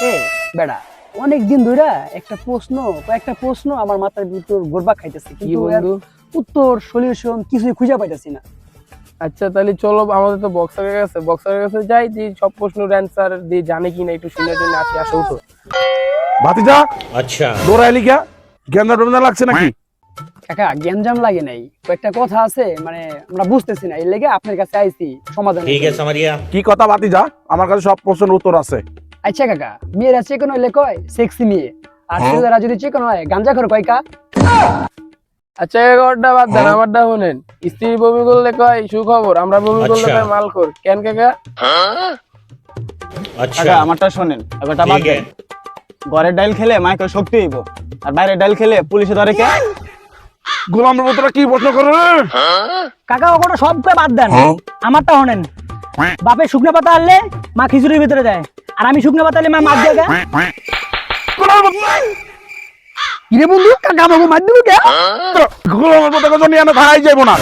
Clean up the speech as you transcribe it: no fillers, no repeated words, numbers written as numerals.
এ বেড়া অনেক দিন ধরে কয়েকটা প্রশ্ন আমার মাথার ভিতর ঘুরপাক খাইতেছে, কি কিন্তু এর বন্ধু? উত্তর সলিউশন কিছুই খুঁজে পাইতেছি না। আচ্ছা তাহলে চলো, আমাদের তো বক্সারের কাছে যাই, দিয়ে সব প্রশ্নের অ্যান্সার দিয়ে জানে কিনা একটু শুনে টেনে আসি। আসো উঠো। ভাতিজা अच्छा দৌড়াইলি গিয়া গেন্দা টেন্দা লাগছে নাকি? কাকা গ্যাঞ্জাম লাগে নাই, কয়েকটা কথা আছে মানে আমরা বুঝতেছি না, এর লেগে আপনার কাছে আইছি সমাধান। ठीक है समझ गया। কি কথা ভাতিজা? আমার কাছে সব প্রশ্নের উত্তর আছে। আচ্ছা কাকা, মেয়েরা চিকন হইলে কয় সেক্সি মেয়ে, আর ছেলেরা যদি চিকন হয় গাঞ্জা খোর কয় কা। আচ্ছা এগারোটা বাদ দেন, আমারটা শুনেন। স্ত্রী বমি করলে কয় সুখবর, আমরা বমি করলে আচ্ছা। কয় মালখোর। কেন কাকা? अच्छा কাকা আমারটা শোনেন, এবারটা বাদ ठीक দেন। है। ঘরের ডাইল খেলে মাইকেল শক্তি হইব, আর বাইরের ডাইল খেলে পুলিশে ধরে কে? গোলামের মতো কি প্রশ্ন করে রে? কাকা ওটা সব কয়ে বাদ দেন, আমারটা শোনেন। বাপে শুকনো পাতা আনলে মা খিচুড়ির ভিতরে দেয়, আর আমি শুকনো পাতা আনলে মা মাছ দিয়ে দেয়। কিরে বন্ধু, কাকা আমাকে মার দিবি কে? গোলামের মতো কথা নিয়ে না থাকাই যাইব না।